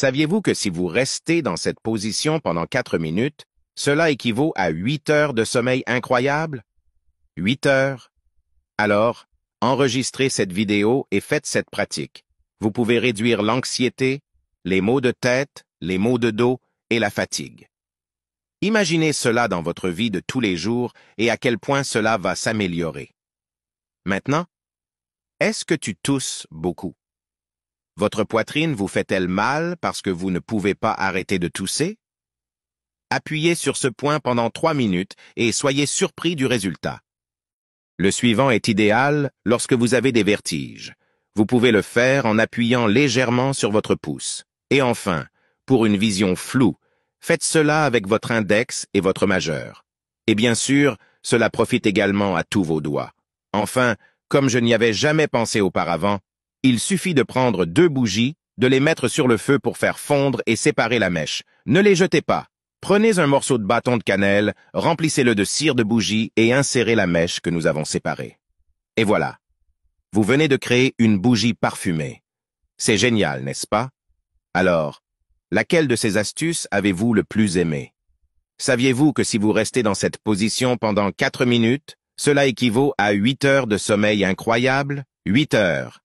Saviez-vous que si vous restez dans cette position pendant 4 minutes, cela équivaut à 8 heures de sommeil incroyable? 8 heures? Alors, enregistrez cette vidéo et faites cette pratique. Vous pouvez réduire l'anxiété, les maux de tête, les maux de dos et la fatigue. Imaginez cela dans votre vie de tous les jours et à quel point cela va s'améliorer. Maintenant, est-ce que tu tousses beaucoup? Votre poitrine vous fait-elle mal parce que vous ne pouvez pas arrêter de tousser? Appuyez sur ce point pendant 3 minutes et soyez surpris du résultat. Le suivant est idéal lorsque vous avez des vertiges. Vous pouvez le faire en appuyant légèrement sur votre pouce. Et enfin, pour une vision floue, faites cela avec votre index et votre majeur. Et bien sûr, cela profite également à tous vos doigts. Enfin, comme je n'y avais jamais pensé auparavant, il suffit de prendre 2 bougies, de les mettre sur le feu pour faire fondre et séparer la mèche. Ne les jetez pas. Prenez un morceau de bâton de cannelle, remplissez-le de cire de bougie et insérez la mèche que nous avons séparée. Et voilà. Vous venez de créer une bougie parfumée. C'est génial, n'est-ce pas? Alors, laquelle de ces astuces avez-vous le plus aimé? Saviez-vous que si vous restez dans cette position pendant 4 minutes, cela équivaut à 8 heures de sommeil incroyable? 8 heures.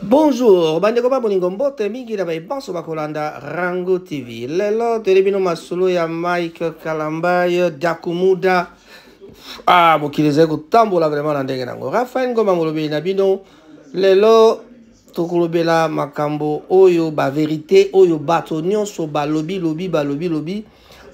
Bonjour, bandeko ba bolingo mbote mingi na baibanso bakolanda Rango TV. Lelo telebino masolo ya Mike Kalambai Dakumuda. Mokilize kutambola vraiment na ndenge nango. Rafael Ngoma molobi na bino. Lelo tokolobela makambo oyo ba vérité oyo bato nyonso balobi.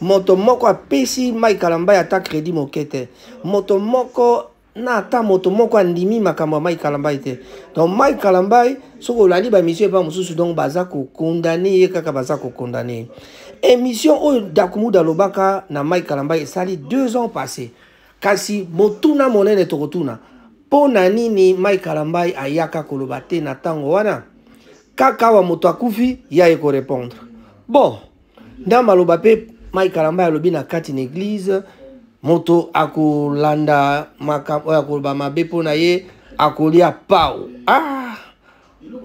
Moto moko apesi Mike Kalambai ata crédit mokete. Moto moko na ata moto moko andimi makambo ya Mike Kalambai te. Donc Mike Kalambai soko olandi ba mission pa mususu donc baza ko condamner ye kaka baza ko condamner. Émission oyo Dakumuda lobaka na Mike Kalambai sali 2 ans passés. Kasi motuna monene tokotuna. Pona nini Mike Kalambai ayaka koloba te na tango wana? Kaka wa moto akufi ya eko répondre. Bon, ndamba loba pe Mike Kalambai alobi na kati na église moto akolanda makambo akoloba mabe pona ye akolia pau.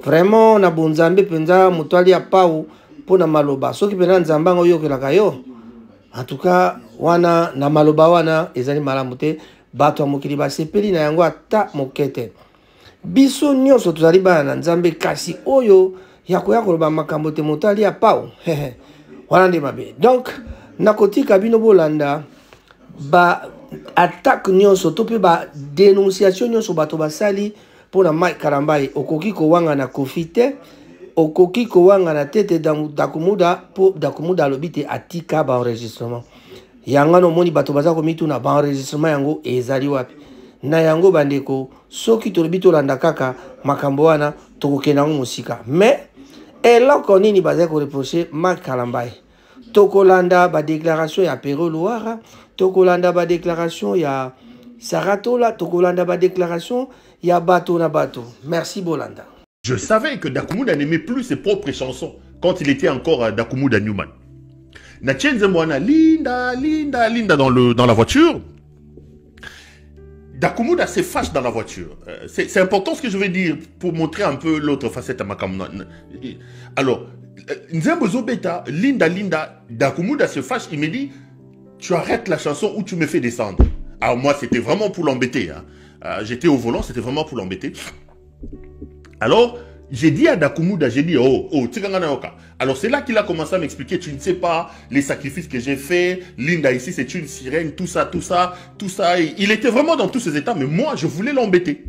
Vraiment na bonzambe penza moto alia pau pona maloba. Soki pena nzamba ngo yokelaka yo. En tout cas wana na maloba wana ezali malamu te bato mokili basepeli na yango ata mokete. Biso nyonso tozali bana na nzambe kasi oyo ya koloba makambo te moto alia pau. Wana nde mabe. Donc nakotika bino bolanda ba attaque nyonso to pe ba dénonciation nyonso bato basali pona Mike Kalambai okoki ko wanga na kofite okoki ko wanga na tete Dakumuda po Dakumuda lobite atika ba enregistrement yanga no moni bato baza ko mitu na ba enregistrement yango ezali wapi na yango bandeko soki to lobito landa kaka makambo wana tokokena ngo musika mais eloko nini baza ko reprocher Mike Kalambai tokolanda ba déclaration ya Pero Loara tokolanda ba déclaration ya Saratola tokolanda ba déclaration ya bato na bato. Merci Bolanda. Je savais que Dakumuda n'aimait plus ses propres chansons quand il était encore Dakumuda Newman. Natchenze Mwana Linda dans la voiture. Dakumuda se fâche dans la voiture. C'est important ce que je vais dire pour montrer un peu l'autre facette à Makamuna. Alors, Nzembo Zobeta, Linda, Dakumuda se fâche, il me dit, tu arrêtes la chanson ou tu me fais descendre. Alors moi, c'était vraiment pour l'embêter. Hein. J'étais au volant, c'était vraiment pour l'embêter. Alors, j'ai dit à Dakumuda, j'ai dit, oh, Tiganganaoka. Alors c'est là qu'il a commencé à m'expliquer, tu ne sais pas les sacrifices que j'ai faits, Linda ici c'est une sirène, tout ça. Et il était vraiment dans tous ces états, mais moi je voulais l'embêter.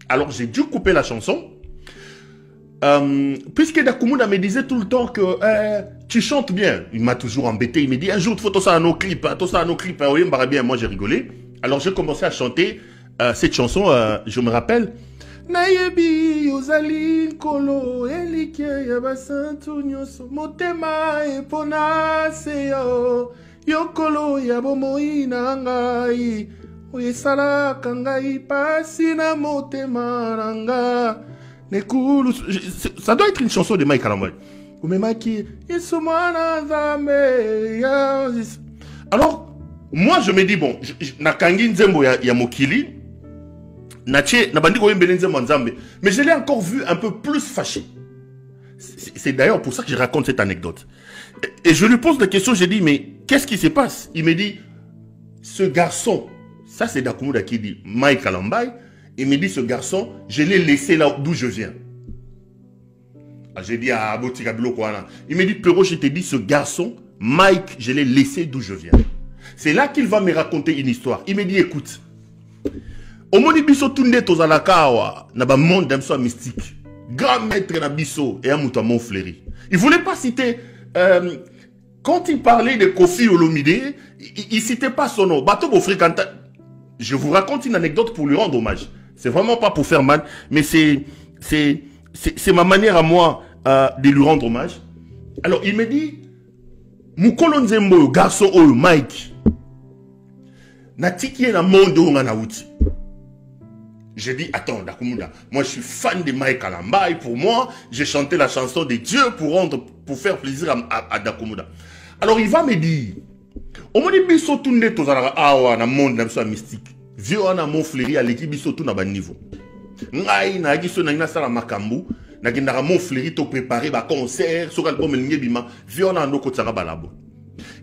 Alors j'ai dû couper la chanson. Puisque Dakumuda me disait tout le temps que tu chantes bien, il m'a toujours embêté. Il me dit un jour il faut tout ça à nos clips, bien. Moi j'ai rigolé. Alors j'ai commencé à chanter cette chanson. Je me rappelle. Nayebi yozali kolo elike yabasantu nyoso motema epona seyo yokolo yabomoi na ngai oyesala kangai pasi na motema nanga. Ça doit être une chanson de Mike Kalamboy. Alors, moi je me dis, bon, Nakangi Nzembo ya Mokili, mais je l'ai encore vu un peu plus fâché. C'est d'ailleurs pour ça que je raconte cette anecdote. Et je lui pose des questions, je dis, mais qu'est-ce qui se passe? Il me dit, ce garçon, ça c'est Dakumuda qui dit, Mike Kalamboy, il me dit, ce garçon, je l'ai laissé là d'où je viens. J'ai dit à Abotika Bilokwana. Il me dit, Pero, je te dis, ce garçon, Mike, je l'ai laissé d'où je viens. C'est là qu'il va me raconter une histoire. Il me dit, écoute, au monde biso tunde tozalakawa, na ba monde d'un soir mystique. Grand maître na biso et amuta mon fléri. Il voulait pas citer, quand il parlait de Kofi Olomide, il citait pas son nom. Bato Bofrikanta. Je vous raconte une anecdote pour lui rendre hommage. C'est vraiment pas pour faire mal, mais c'est ma manière à moi de lui rendre hommage. Alors il me dit, Mukolo Nzembo, garçon oyo, Mike, natiki na monde où on a outi. J'ai dit, attends, Dakumuda, moi je suis fan de Mike Kalamboy. Pour moi, j'ai chanté la chanson de Dieu pour faire plaisir à Dakumuda. Alors il va me dire, au monde biso tunde tozalaka awa na monde na biso mystique. Vieux on a mon fléri à l'équipe biso tout na ba niveau. Ngai na giso na sala makambu, na gendaka mon fléri to préparer ba concert, sur album elinge bima, vieux on a ndoko tsaka balabo.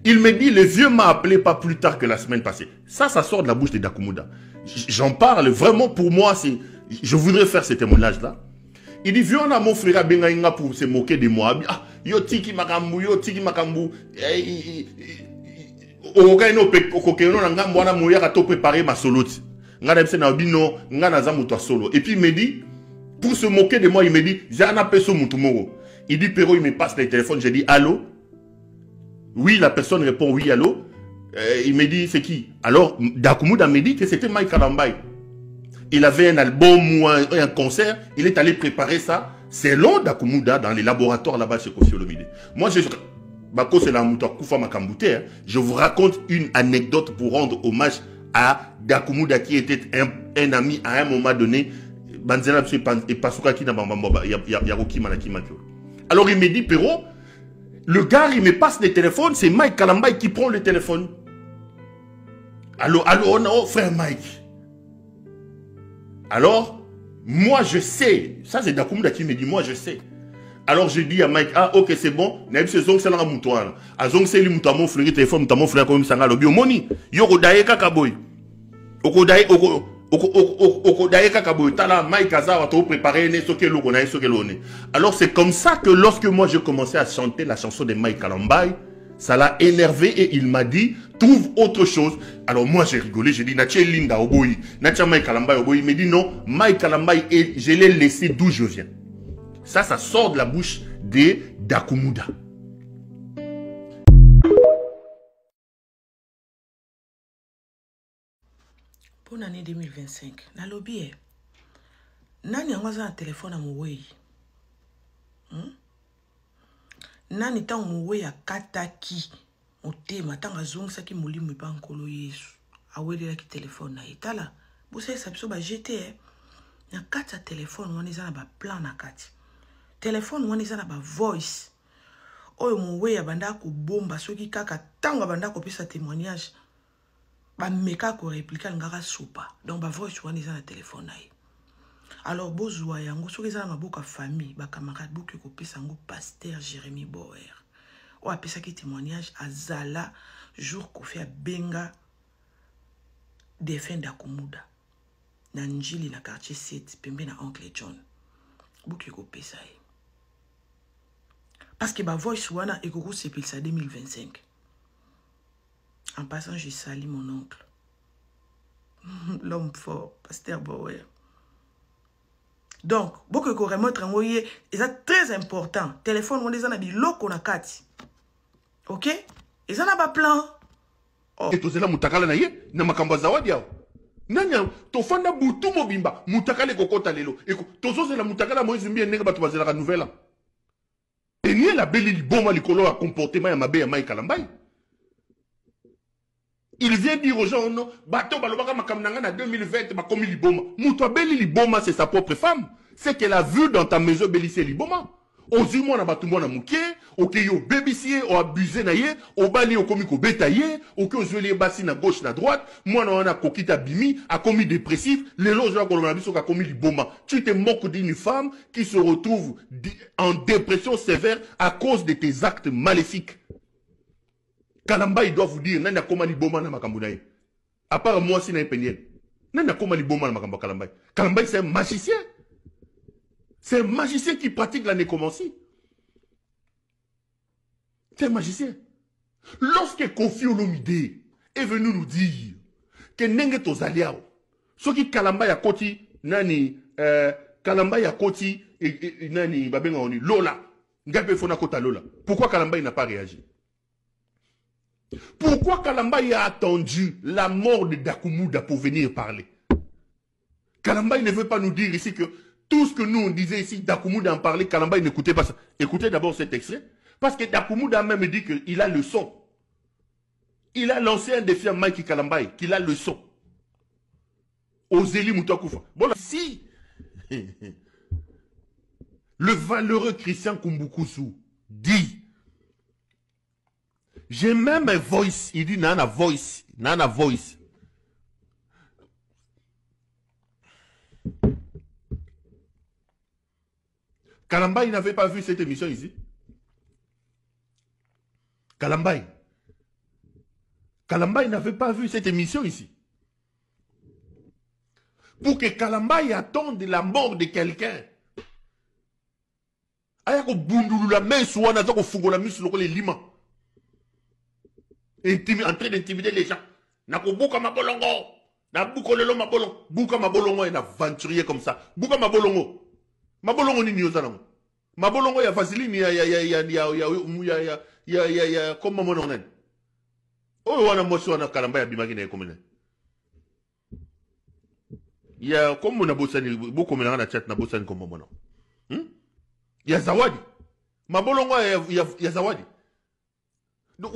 Il me dit, le vieux m'a appelé pas plus tard que la semaine passée. Ça sort de la bouche de Dakumuda. J'en parle vraiment, pour moi, je voudrais faire ce témoignage-là. Il dit, vieux on a mon frère Bengaïnga pour se moquer de moi. Ah, yo tiki makambu. Et puis il me dit, pour se moquer de moi, il me dit, il dit, Pero, il me passe le téléphone. J'ai dit, allô? Oui, la personne répond, oui, allô? Il me dit, c'est qui? Alors, Dakumuda me dit que c'était Mike Kalamboy. Il avait un album ou un concert, il est allé préparer ça, selon Dakumuda, dans les laboratoires là-bas chez Kofi Olomide. Moi, je vous raconte une anecdote pour rendre hommage à Dakumuda qui était un ami à un moment donné. Alors il me dit, Pero, le gars il me passe le téléphone, c'est Mike Kalamboy qui prend le téléphone. Allô, non, frère Mike. Alors, moi je sais, ça c'est Dakumuda qui me dit, moi je sais. Alors je dis à Mike, ah ok c'est bon, n'aime ce zong c'est là moutoir. A zong c'est lui moutamo fleury téléphone moutamo fleury comme ça ngalo biomoni. Yoko daye kakaboy. Oko daye kakaboy. Tala Mike Azawa to préparer ne soke lo kona soke lo ne. Alors c'est comme ça que lorsque moi j'ai commencé à chanter la chanson de Mike Kalamboy, ça l'a énervé et il m'a dit, trouve autre chose. Alors moi j'ai rigolé, j'ai dit, Natia Linda Oboy, Natia Mike Kalamboy Oboy. Il me dit non, Mike Kalamboy, je l'ai laissé d'où je viens. Ça sort de la bouche de Dakumuda. Pour l'année 2025, na lobby, nani a un téléphone à moué? Nani ta moué à kataki? O tema tanga zong sa ki moli mou pa nkolo yesu. Awele la ki téléphone na itala. Vous savez ça biso ba jeté na kata téléphone wana eza na ba plan na kati. Téléphone wana eza na ba voice. Oyo moué ya banda ko bomba soki kaka tanga banda ko pesa témoignage. Ba meka ko répliquer ngaka soupa. Donc ba voice wana eza na téléphone na ye. Alors bozwa yango soki eza na maboka famille ba camarade boki ko pesa ngo pasteur Jérémy Boer. O apesa ki témoignage azala jour ko fait benga défunt Dakumuda. Na njili na quartier 7 pembe na oncle John. boki kopesa ye. Parce que ma voice wana ekoko sepelisa 2025. En passant, je salue mon oncle. L'homme fort, Pasteur Bauer. Donc, beaucoup de remettre en voyer, c'est très important. Téléphone, on les a dit loko na kati. Ok? Ils en a pas plan. Oh. Et tous là mutakala na ye, na makamba zawadi yao. Nanya, to fanda butu mobimba, mutakale kokota lelo. Et tozo c'est la mutakala Moïse Mbie nega batu bazela nouvelle. Et ni la belle liboma likolo a comportement ya mabe ya Mike Kalambai. Il vient dire aux gens, non, bateau balobaka makamnanga na 2020, ma komi liboma. Mouto beli liboma, c'est sa propre femme. C'est qu'elle a vu dans ta maison belissé liboma. Ozimo na batumbo na muke, oke yo bébissier, o abusé na ye, o bali o komi ko betaye, oke ozweli bassi na gauche na droite, moi na wana kokita bimi, a commis dépressif, les loges là kolona biso ka komi liboma. Tu te moques d'une femme qui se retrouve en dépression sévère à cause de tes actes maléfiques. Kalambai doit vous dire, nana koma liboma na makambunaye. À part moi, si n'a pas nana koma liboma na makambo Kalambai. Kalambai c'est un magicien. C'est un magicien qui pratique la nécromancie. C'est un magicien. Lorsque Kofi Olomide est venu nous dire que nenge tozaliao, ce qui Kalambai a koti nani Kalambai a koti nani babenga oni Lola, ngape fona kota Lola. Pourquoi Kalambai n'a pas réagi? Pourquoi Kalambai a attendu la mort de Dakumuda pour venir parler? Kalambai ne veut pas nous dire ici que tout ce que nous on disait ici, Dakumuda en parlait, Kalambai n'écoutait pas ça. Écoutez d'abord cet extrait, parce que Dakumuda a même dit qu'il a le son. Il a lancé un défi à Mike Kalambai, qu'il a le son. Ozeli Moutakufa. Bon, là, si le valeureux Christian Kumbukusu dit, j'ai même un voice. Il dit nana voice. Nana voice. Kalambai n'avait pas vu cette émission ici. Kalambai n'avait pas vu cette émission ici. Pour que Kalambai attende la mort de quelqu'un. Ayako bundulu la main soit nazako fugo la mus le lima. En train d'intimider les gens. Nako buka mabolongo. Na buko lelo mabolongo. Buka mabolongo est un aventurier comme ça. Buka mabolongo. Mabolongo ni nyozana. Mabolongo ya vaseline ya comme mon onen. Oh wana moso wana Kalamba ya bimaki na komene. Ya comme mon abosani boko mena na chat na bosani comme mon. Ya zawadi. Mabolongo ya zawadi. Donc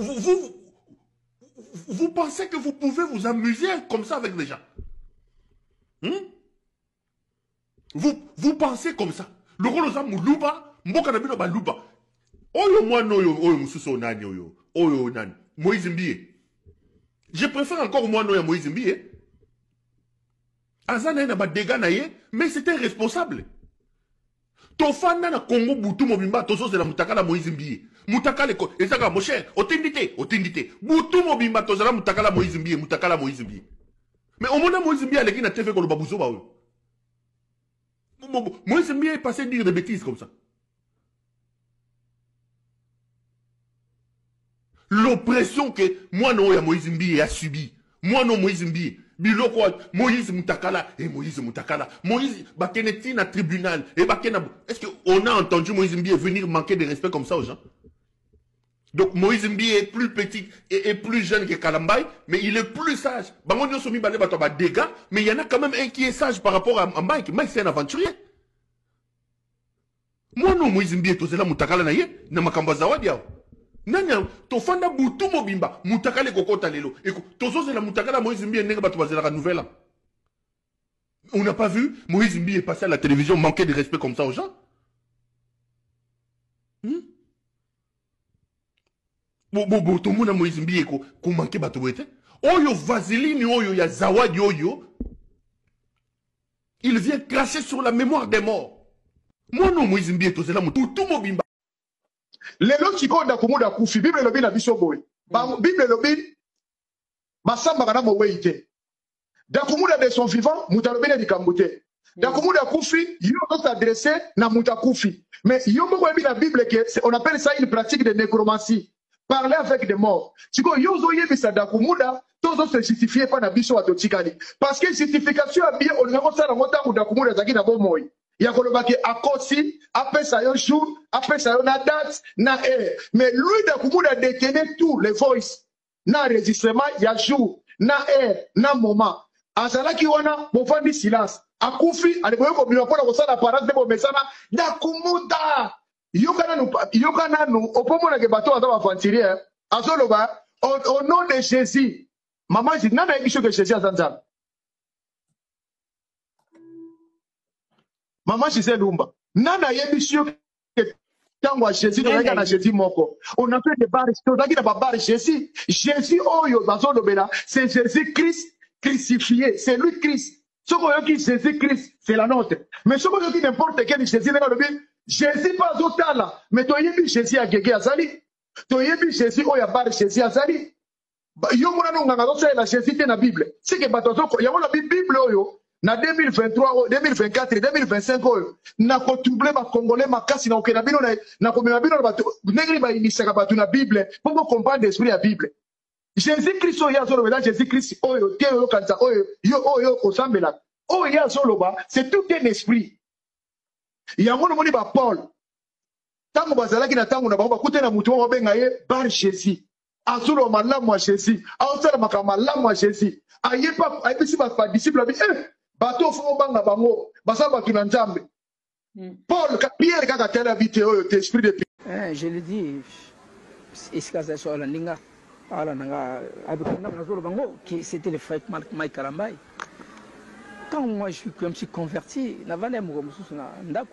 vous pensez que vous pouvez vous amuser comme ça avec les gens? Vous pensez comme ça? Le rôle de Moulouba, Mboka Nabino Balouba. Oyo moi no oyo mususo nani oyo nani. Moïse Mbie. Je préfère encore moi no ya Moïse Mbie. Azana na ba dégâts na ye, mais c'était responsable. Tofana na Congo Boutou Mobimba, tozo c'est la Mutakala Moïse Mbie. Mutakala ko, ezaka mon cher, otindité. Boutou Mobimba tozala Mutakala Moïse Mbie, Mutakala Moïse Mbie. Mais au moment Moïse Mbie aleki na TV ko lo babuzo ba oyo. Moïse Mbie est passé dire des bêtises comme ça. L'oppression que moi non ya Moïse Mbie a subi. Moi non Moïse Mbie. Biloko Moïse Mutakala et Moïse Mutakala. Moïse Bakeneti na tribunal et Bakena. Est-ce qu'on a entendu Moïse Mbie venir manquer de respect comme ça aux gens? Donc Moïse Mbie est plus petit et plus jeune que Kalambai, mais il est plus sage. Bango somi bane bato ba dégâts, mais il y en a quand même un qui est sage par rapport à Mike. Mike c'est un aventurier. Moi non Moïse Mbie tozela Mutakala na ye na makamba zawadi yao. Nanya tofanda butu mobimba Mutakale kokota lelo. Eko tozo c'est la Mutakala Moïse Mbie nenge bato bazela la nouvelle. On n'a pas vu Moïse Mbie est passé à la télévision manquer de respect comme ça aux gens. Tout le monde a Moïse Mbie ko manqué bato wete. Oyo vaseline oyo ya zawadi oyo. Il vient cracher sur la mémoire des morts. Moi non Moïse Mbie to zela mutu tout mobimba. Lelo chiko da kumuda kufi Bible lobi na biso boy. Bible lobi masamba kana mo weite. Da kumuda de son vivant mutalobi na likambote. Dakumuda Koufi, yo doit s'adresser na Mouta Koufi. Mais yo moko yebi la Bible on appelle ça une pratique de nécromancie. Parler avec des morts. Si ko yo zo yebi sa Dakumuda, tozo se justifier pas na biso watotikali. Parce que justification a bien on ngako sala ngota ku Dakumuda zaki na bomoy. Ya kolobaki akosi, apesa yo jour, apesa yo na date, na heure. Mais lui Dakumuda détenait tout les voices. Na enregistrement ya jour, na heure, na moment. Azalaki wana bofandi silence. Akufi aliboyo ko bino pona ko sala parade de bomesana Dakumuda. Yokana no opomona ke bato aza bafantirier azoloba au nom de Jésus. Maman dit nana yebiso que Jésus azanzala. Maman Gisèle Lumba nana yebiso que tango Jésus to na Jésus moko. On a fait des barres to daki na bar Jésus. Jésus oyo bazolobela c'est Jésus Christ crucifié, c'est lui Christ. Ce qu'on dit Jésus Christ, c'est la nôtre. Mais ce qu'on dit n'importe quel Jésus, Jésus pas autant mais tu as Jésus à Gégé Azali. Tu as Jésus au Yabar Jésus Azali. Yo mona no nganga zo la Jésus dans la Bible. C'est que batozo ya mona Bible oyo na 2023, 2024, 2025 oyo na ko troubler ba congolais makasi na okena bino na ko mema bino bato ngiri ba inisaka bato na Bible pour comprendre l'esprit de la Bible. Jésus-Christ oyo azoloba Jésus-Christ oyo tie oyo kanza oyo yo oyo osambela oyo azoloba c'est tout un esprit. Yango no moni ba Paul tango bazalaki na tango na bango bakute na mutu obenga ye bar Jésus azolo malamu wa Jésus azolo makama malamu wa Jésus ayepa ayebisi ba disciple bi bato fo banga bango basaba tu na Nzambe. Paul Pierre kaka tela vite oyo esprit de je le dis iskaza so la ninga ala nanga abikana nazolo bango qui c'était le frère Mike Kalambai. Quand moi je me suis converti, na vale mo mususu na ndako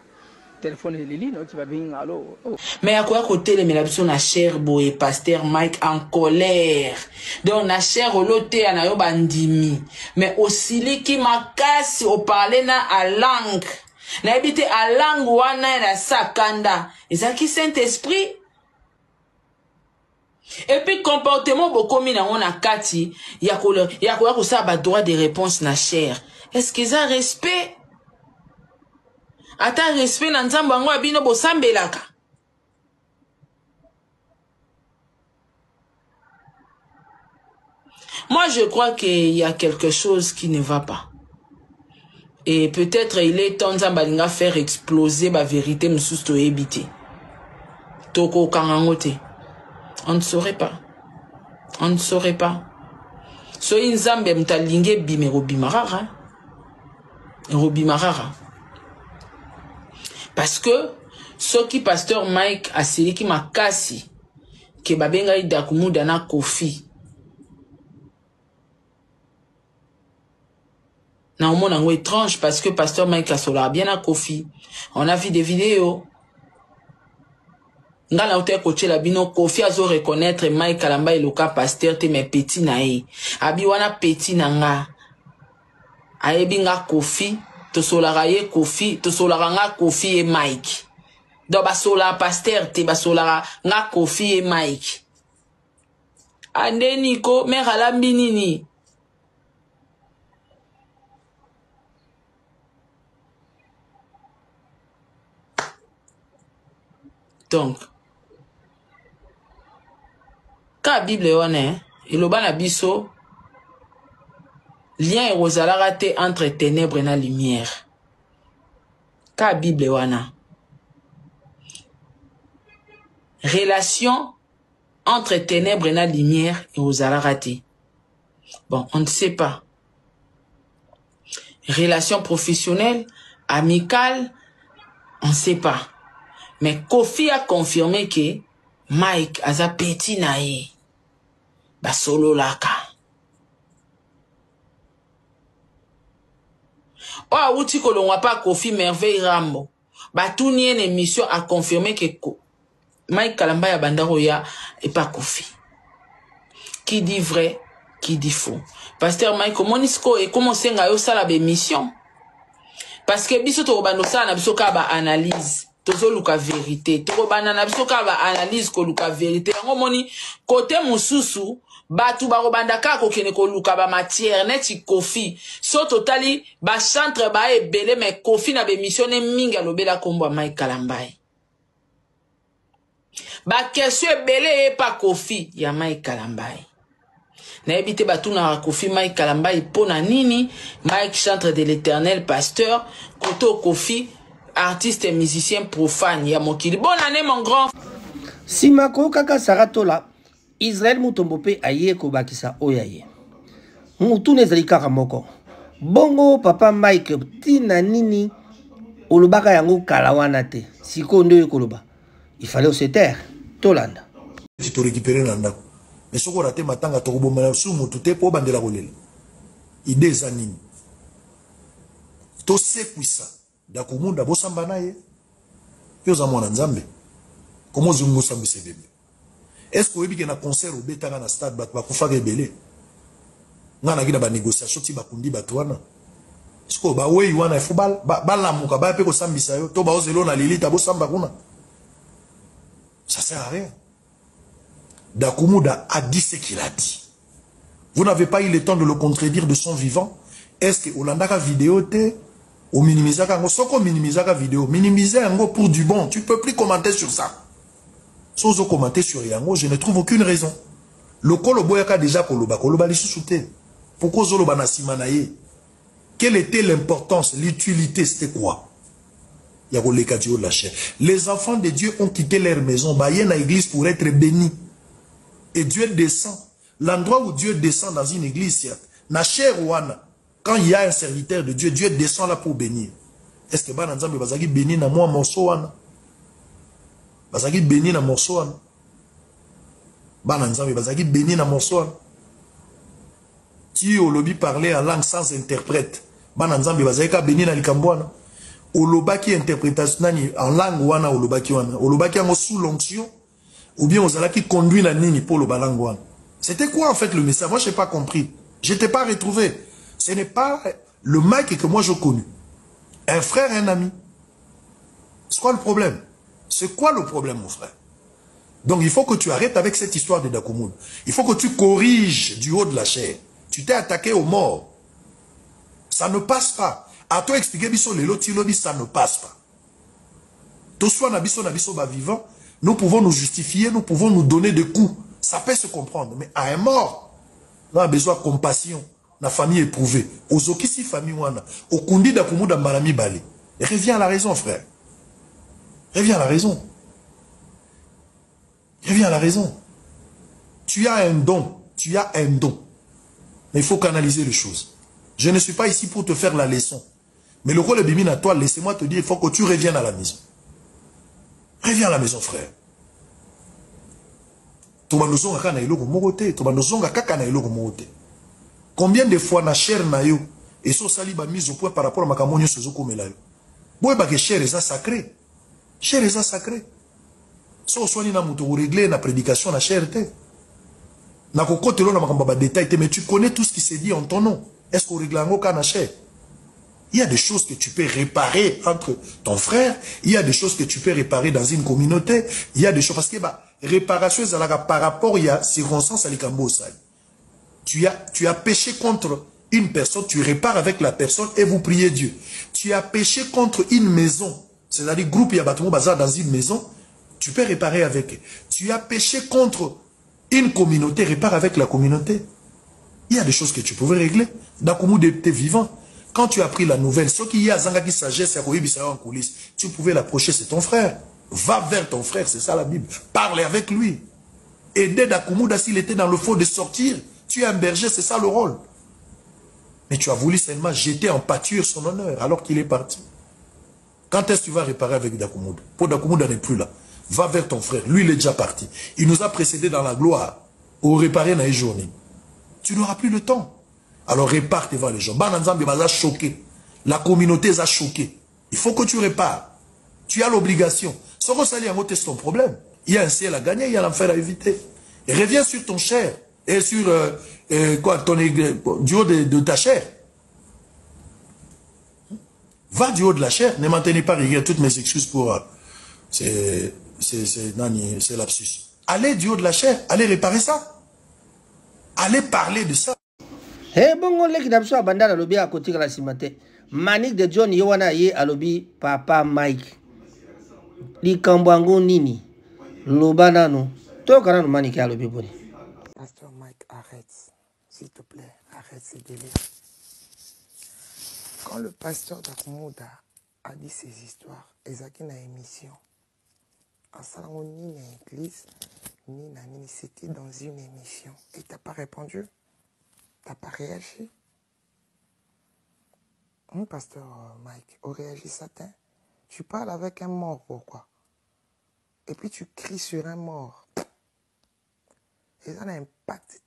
téléphone Lili no qui va venir allo. Mais à quoi côté les mélabiso na cher boy pasteur Mike en colère. Donc na cher oloté na yo bandimi. Mais aussi li ki makasi o parler na a langue. Na habité a langue wana na sakanda. Ezaki Saint-Esprit. Et puis comportement bokomi na on a kati ya ko sa ba droit de réponse na cher. Est-ce qu'ils ont respect? Attends respect na nzambo ngo abino bosambelaka. Moi je crois qu'il y a quelque chose qui ne va pas. Et peut-être il est temps de faire exploser la vérité msusu to ebité. Toko kangangote. On ne saurait pas. On ne saurait pas. So inzambe mtalinge bimero bimarara. Robimarara. Parce que ce qui pasteur Mike a celui qui m'a cassé que babenga Dakumuda na Kofi. Na on mona étrange parce que pasteur Mike a sola bien à Kofi. On a vu des vidéos. Ngala ote coaché la bino Kofi azo reconnaître Mike Kalamba et le cas pasteur te mes petits nae. Abi wana petit nanga. Ayebi nga Kofi, to solara ye Kofi, to solara nga Kofi et Mike. Do ba sola pasteur te ba solara nga Kofi et Mike. Ande niko me halambi nini. Donc ka Bible wana iloba na biso lien rozala te entre ténèbres et la lumière. Ka Bible wana. Relation entre ténèbres et la lumière et rozala te. Bon, on ne sait pas. Relation professionnelle, amicale, on ne sait pas. Mais Kofi a confirmé que Mike aza petit nae. Ba solo laka. O awuti kolongwa pa Kofi Merveille Rambo. Ba tout nie une émission a confirmé que Mike Kalamba ya bandaro ya et pas Kofi. Qui dit vrai, qui dit faux. Pasteur Mike Monisko et comment senga yo sala be mission. Parce que biso to bando sala na biso ka ba analyse. tozo luka vérité. Toko banana biso ka ba analyse ko luka vérité. Yango moni côté mususu batu baro bandaka ko kene ko luka ba matière neti Kofi. So totali ba centre ba ebele mais Kofi na be missionné minga lobela kombo Mike Kalambai. Ba question ebele e pa Kofi ya Mike Kalambai. Na ebite batu na Kofi Mike Kalambai pona nini Mike chantre de l'Éternel pasteur koto Kofi artiste et musicien profane ya mokili. Bonne année mon grand. Simako kaka saratola Israël mutombo pe aye ko bakisa oyaye. Mutu nezali kaka moko. Bongo papa Mike tina nini olobaka yango kalawana te. Siko ndo koloba. Il fallait se taire. Tolanda. Si tu récupères l'andako. Mais ce qu'on a raté matanga to bomala sumu tout est pour bandela kolela. Idée zanini. To se kwisa. Dakumunda bosamba naye. Yo za mwana nzambe. Comment zungu sambi se bebe. Est-ce que oyebi ke na concert au betanga na stade bat ba kufa rebele. Ngana gina ba négociation ti ba kundi batwana. Est-ce que ba wey wana football ba lamuka ba pe ko sambisa yo to ba ozelo na lilita bosamba kuna. Ça sert à rien. Dakumuda a dit ce qu'il a dit. Vous n'avez pas eu le temps de le contredire de son vivant. Est-ce que Olandaka vidéo te ou minimisaka ngo soko minimisaka vidéo minimiser ngo pour du bon. Tu peux plus commenter sur ça. Sans commenter sur yango, je ne trouve aucune raison. Le koloboyaka déjà koloba lisusuté. Pourquoi zoloba na simanaye? Quelle était l'importance, l'utilité, c'était quoi? Les enfants de Dieu ont quitté leur maison, baillé dans l'église pour être bénis. Et Dieu descend. L'endroit où Dieu descend dans une église, quand il y a un serviteur de Dieu, Dieu descend là pour bénir. Est-ce que Bananzambe bazaki béni na moi morceau wana? Bazaki béni na morceau wana? Bananzambe bazaki béni na morceau wana? Tu au lobby parler en langue sans interprète. Bananzambe bazaki béni na likambo wana? Olobaki interprétation en langue wana olobaki wana olobaki en sous l'onction ou bien ozalaki conduit la nini pour le balangue wana. C'était quoi en fait le message? Moi je n'ai pas compris. Je t'ai pas retrouvé. Ce n'est pas le Mike que moi je connais. Un frère, un ami. C'est quoi le problème? C'est quoi le problème mon frère? Donc il faut que tu arrêtes avec cette histoire de Dakumoud. Il faut que tu corriges du haut de la chair. Tu t'es attaqué aux morts. Ça ne passe pas. À toi expliquer biso lelo tilobi, ça ne passe pas. Tout soit na biso ba vivant, nous pouvons nous justifier, nous pouvons nous donner des coups. Ça peut se comprendre. Mais à un mort, on a besoin de compassion. La famille éprouvée. Ozoki si famille wana. Okundi Dakumuda Mbalami Bale. Reviens à la raison, frère. Reviens à la raison. Reviens à la raison. Tu as un don. Tu as un don. Mais il faut canaliser les choses. Je ne suis pas ici pour te faire la leçon. Mais le rôle est bimine à toi. Laissez-moi te dire, il faut que tu reviennes à la maison. Reviens à la maison, frère. Combien de fois na cher na yo et so sali ba mise au point par rapport à makamonyo sozo komela yo. Boy ba ke cher eza sacré. Cher eza sacré. So soani na muto régler na prédication na cher te. Na kokote lo na makamba ba détail te mais tu connais tout ce qui s'est dit en ton nom. Est-ce qu'on règle un cas cher? Il y a des choses que tu peux réparer entre ton frère. Il y a des choses que tu peux réparer dans une communauté. Il y a des choses parce que réparation par rapport il y a circonstance à l'ikambo sali. Tu as péché contre une personne, tu répares avec la personne et vous priez Dieu. Tu as péché contre une maison, c'est-à-dire groupe Yabatou Bazar dans une maison, tu peux réparer avec. Tu as péché contre une communauté, répare avec la communauté. Il y a des choses que tu pouvais régler. Dakumu t'es vivant. Quand tu as pris la nouvelle, ce qu'il y a Zangaki sagesse en coulisses, tu pouvais l'approcher, c'est ton frère. Va vers ton frère, c'est ça la Bible. Parle avec lui. Aider Dakumu s'il était dans le faux de sortir. Tu es un berger, c'est ça le rôle. Mais tu as voulu seulement jeter en pâture son honneur alors qu'il est parti. Quand est-ce que tu vas réparer avec Dakumu? Pour Dakumu n'est plus là. Va vers ton frère. Lui, il est déjà parti. Il nous a précédés dans la gloire. Au réparer dans les journées. Tu n'auras plus le temps. Alors répare devant les gens. Bananzambi a choqué. La communauté a choqué. Il faut que tu répares. Tu as l'obligation. Ce que ça c'est ton problème. Il y a un ciel à gagner, il y a l'enfer à éviter. Et reviens sur ton chair. Et sur du haut de ta chair. Va du haut de la chair. Ne maintenez pas rigueur toutes mes excuses pour c'est lapsus. Allez du haut de la chair, allez réparer ça. Allez parler de ça. Hey, bongo leki na biso abanda alobi akotika la simate. Manik de John Yowana ye alobi Papa Mike. Likambo nini? Loba nano. Toka nano Manik alobi boni. Pasteur Mike, arrête. S'il te plaît, arrête ces délires. Quand le pasteur Dakumuda a dit ces histoires, Ezaki na émission. En salango ni na église, ni na nini, c'était dans une émission. Et t'as pas répondu? T'as pas réagi? Pasteur Mike, on réagit Satan. Tu parles avec un mort, pourquoi? Et puis tu cries sur un mort. Et ça a un impact.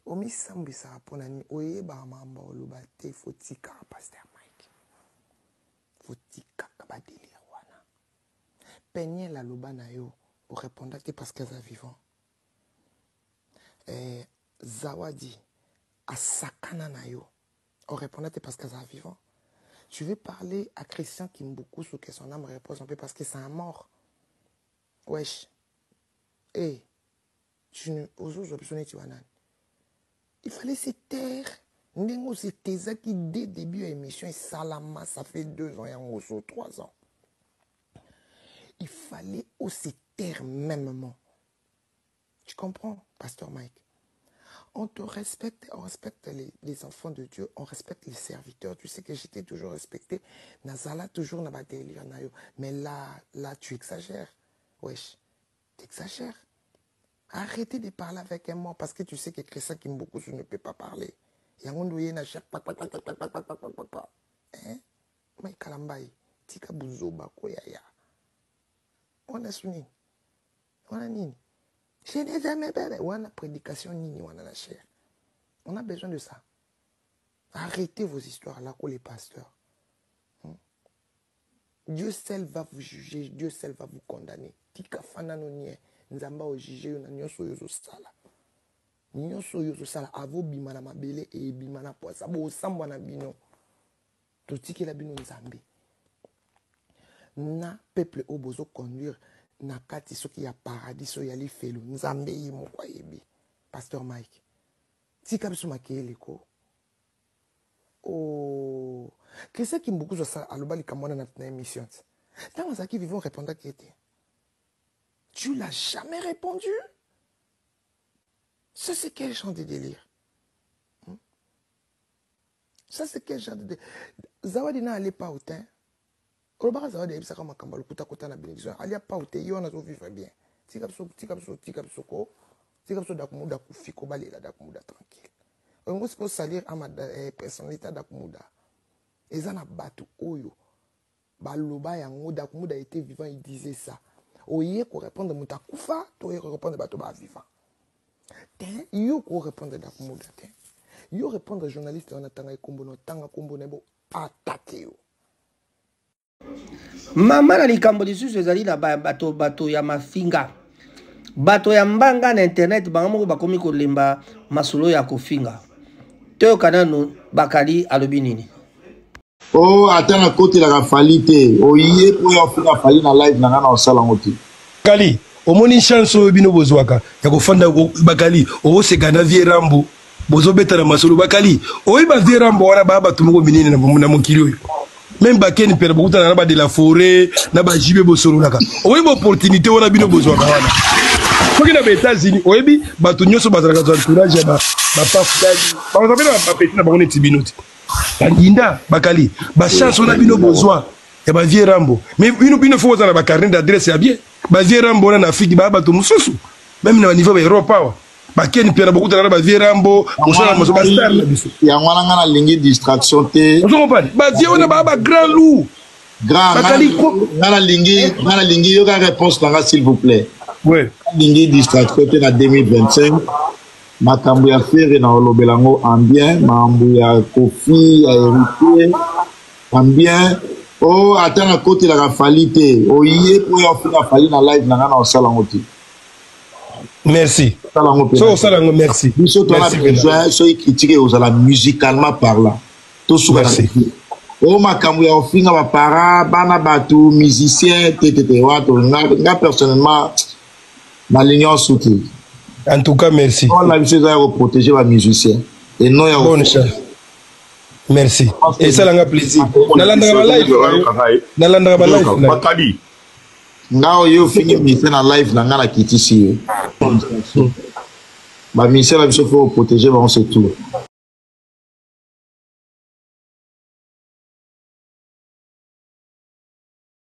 Omi sambi sa ponani oye ba mamba olubate fotika pasteur Mike. Fotika ba délire wana. Peigner la loba na yo au répondre parce qu'elle est vivant. Zawadi a sakana na yo au répondre parce qu'elle est vivant. Tu veux parler à Christian Kimbuku sur que son âme repose un peu parce que c'est un mort. Wesh. Eh. Tu ne oses optionner tu wanan. Il fallait se taire. Nengo c'était ça qui dès début de l'émission et Salama ça fait 2 ans et en 3 ans. Il fallait se taire mêmement. Tu comprends, Pasteur Mike? On te respecte, on respecte les enfants de Dieu, on respecte les serviteurs. Tu sais que j'étais toujours respecté. Nazala toujours n'a pas délire. Mais là, tu exagères. Wesh, t'exagères. Arrêtez de parler avec un mort parce que tu sais que Christian Kimbuku ne peut pas parler. Yangondoye na cher hein? Mais Kalambai, tika buzo bako ya. On a souni. On a nini. Je n'ai jamais bébé. On a prédication nini, on a la chair. On a besoin de ça. Arrêtez vos histoires là, les pasteurs. Dieu seul va vous juger, Dieu seul va vous condamner. Tika fananonie. Nzamba o jige yo na nyonso yozo sala. Nyonso yozo sala avo bimana mabele e bimana poisa bo sambwa na bino. Totiki la bino nzambe. Na peuple obozo conduire na kati soki ya paradis so yali felo nzambe yimo kwa yebi. Pasteur Mike. Tika biso makele ko. Oh, qu'est-ce qui beaucoup de ça alobali kamona na émission. Tant ça qui vivons répondre qui était. Tu l'as jamais répondu? Ça, c'est quel genre de délire? Ça, c'est quel genre de délire? Zawadi n'a allé pas au teint. Olobara Zawadi, il s'est comme un cambal, kouta kouta na bénédiction. Allez pas au teint, il y en a tout vivre bien. Tikapso Dakumuda Koufiko, balé la Dakumuda tranquille. On va se salir à ma personnalité Dakumuda. Et ça n'a pas tout oyo. Baloba yango Dakumuda était vivant, il disait ça. Oye ko répondre muta kufa to ye ko répondre bato ba vivant ten yo ko répondre da kumuda ten yo répondre journaliste on atanga ikombo no tanga kombo nebo attaquer yo Mama na likambo lisusu ezali na bato ya mafinga. Bato ya mbanga na internet bango bakomi kolemba masolo ya kofinga. Teo kanano bakali alobi nini? Oh, attends à côté la rafalité. Oh, yé pour y offrir fali na live na ngana osala ngoti. Bakali, omoni chance bino bozwaka. Ya kofanda Bakali, o se gana vie rambo. Bozo beta na masolo Bakali. O iba vie rambo wana baba tumoko minene na mokili oyo. Même bakeni pere bokuta na ba de la forêt, na ba jibe bosolo naka. O iba opportunité wana bino bozwaka wana. Soki na États-Unis, o ibi bato nyonso bazalaka za entourage ba pafutali. Ba bazabela ba petit na bango tibinoti. Bandinda Bakali ba chance on a bino besoin ya ba vie rambo mais bino faut na ba carnet d'adresse ya bien ba vie rambo na Afrique ba bato mususu même na niveau ba Europe ba ken pera beaucoup na ba vie rambo musala mo ba star ya ngwana ngana lingi distraction te on comprend ba vie on a ba grand loup grand ngana lingi yo ka réponse là s'il vous plaît ouais lingi distraction te na 2025 makambo ya fere na olobelango ambien mambo ya kofi ya héritier ambien oh attends à côté la rafalité oh yé pour y offrir fali na live na ngana osala ngoti merci so sala ngo merci biso to na besoin so critiquer aux ala musicalement parlant to souka o makambo ya ofinga ba para bana batu musicien tete wato nga personnellement na l'union souti. En tout cas, merci. On a besoin de protéger les musiciens et non ya bonne chance. Merci. Et ça l'a plaisir. Nalanda ba live. Bakali. Now you fingi musicien na live na nga na kitisi. Ba musicien la besoin de protéger, on sait tout.